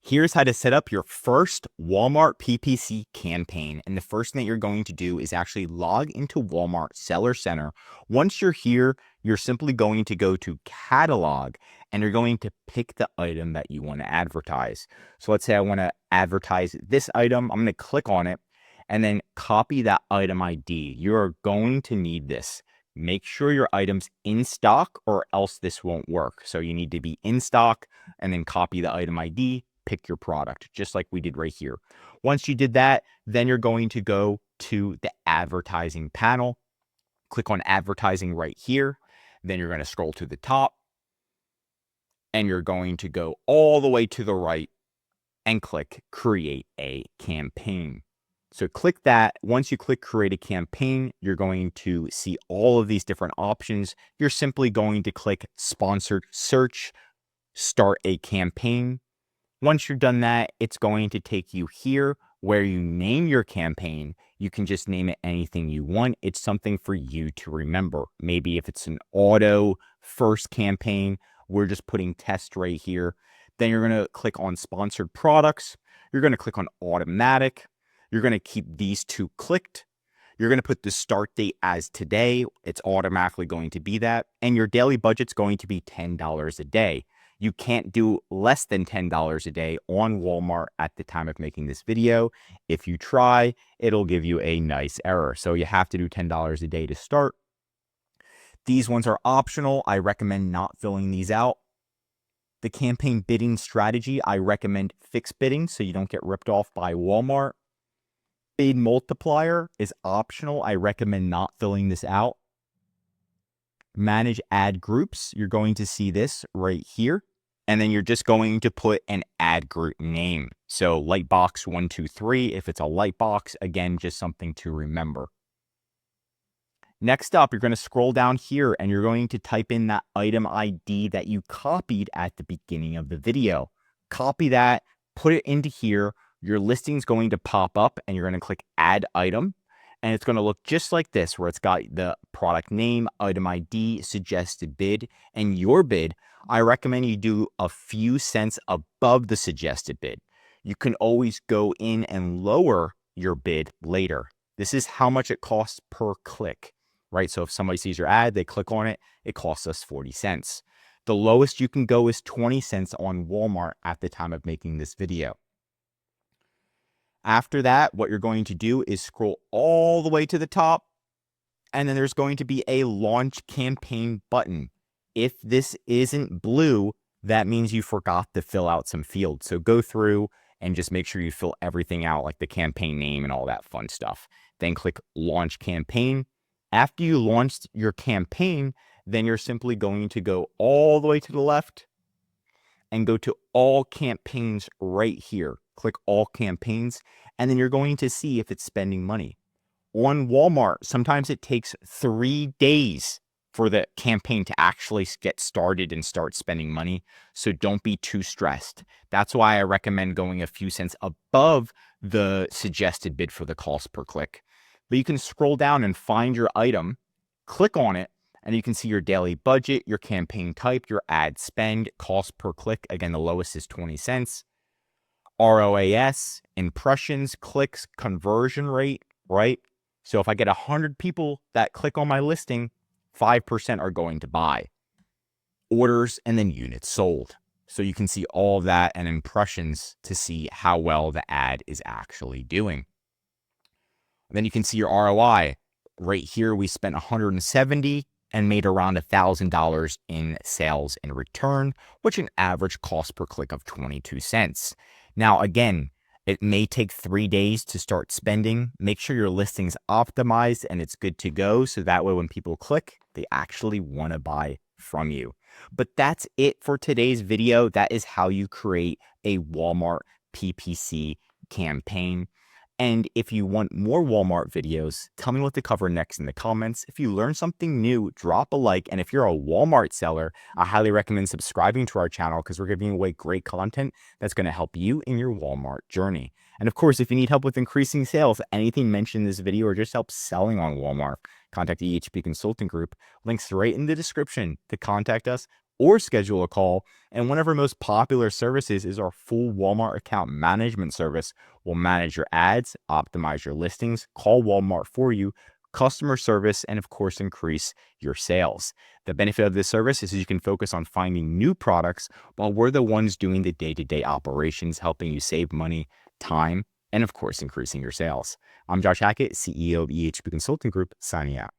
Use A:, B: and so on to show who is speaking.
A: Here's how to set up your first Walmart PPC campaign. And the first thing that you're going to do is actually log into Walmart Seller Center. Once you're here, you're simply going to go to Catalog and you're going to pick the item that you want to advertise. So let's say I want to advertise this item. I'm going to click on it and then copy that item ID. You're going to need this. Make sure your item's in stock or else this won't work. So you need to be in stock and then copy the item ID, pick your product, just like we did right here. Once you did that, then you're going to go to the advertising panel, click on advertising right here. Then you're going to scroll to the top and you're going to go all the way to the right and click create a campaign. So click that. Once you click create a campaign, you're going to see all of these different options. You're simply going to click sponsored search, start a campaign. Once you're done that, it's going to take you here where you name your campaign. You can just name it anything you want. It's something for you to remember. Maybe if it's an auto first campaign, we're just putting test right here. Then you're going to click on sponsored products. You're going to click on automatic. You're going to keep these two clicked. You're going to put the start date as today. It's automatically going to be that. And your daily budget's going to be $10 a day. You can't do less than $10 a day on Walmart at the time of making this video. If you try, it'll give you a nice error. So you have to do $10 a day to start. These ones are optional. I recommend not filling these out. The campaign bidding strategy, I recommend fixed bidding so you don't get ripped off by Walmart. Bid multiplier is optional. I recommend not filling this out. Manage ad groups. You're going to see this right here. And then you're just going to put an ad group name. So Lightbox 123, if it's a light box, again, just something to remember. Next up, you're going to scroll down here and you're going to type in that item ID that you copied at the beginning of the video. Copy that, put it into here. Your listing's going to pop up and you're going to click add item. And it's going to look just like this, where it's got the product name, item ID, suggested bid, and your bid. I recommend you do a few cents above the suggested bid. You can always go in and lower your bid later. This is how much it costs per click, right? So if somebody sees your ad, they click on it, it costs us 40 cents. The lowest you can go is 20 cents on Walmart at the time of making this video. After that, what you're going to do is scroll all the way to the top, and then there's going to be a launch campaign button. If this isn't blue, that means you forgot to fill out some fields. So go through and just make sure you fill everything out, like the campaign name and all that fun stuff. Then click launch campaign. After you launched your campaign, then you're simply going to go all the way to the left and go to all campaigns right here. Click all campaigns, and then you're going to see if it's spending money. On Walmart, sometimes it takes 3 days for the campaign to actually get started and start spending money. So don't be too stressed. That's why I recommend going a few cents above the suggested bid for the cost per click. But you can scroll down and find your item, click on it, and you can see your daily budget, your campaign type, your ad spend, cost per click. Again, the lowest is 20 cents. ROAS, impressions, clicks, conversion rate, right? So if I get 100 people that click on my listing, 5% are going to buy. Orders and then units sold. So you can see all of that and impressions to see how well the ad is actually doing. And then you can see your ROI. Right here, we spent 170 and made around $1,000 in sales in return, which an average cost per click of 22 cents. Now, again, it may take 3 days to start spending. Make sure your listing's optimized and it's good to go. So that way, when people click, they actually want to buy from you. But that's it for today's video. That is how you create a Walmart PPC campaign. And if you want more Walmart videos, tell me what to cover next in the comments. If you learned something new, drop a like. And if you're a Walmart seller, I highly recommend subscribing to our channel because we're giving away great content that's going to help you in your Walmart journey. And of course, if you need help with increasing sales, anything mentioned in this video or just help selling on Walmart, contact the EHP Consulting Group. Links right in the description to contact us or schedule a call. And one of our most popular services is our full Walmart account management service. We'll manage your ads, optimize your listings, call Walmart for you, customer service, and of course, increase your sales. The benefit of this service is you can focus on finding new products while we're the ones doing the day-to-day operations, helping you save money, time, and of course, increasing your sales. I'm Josh Hackett, CEO of EHP Consulting Group, signing out.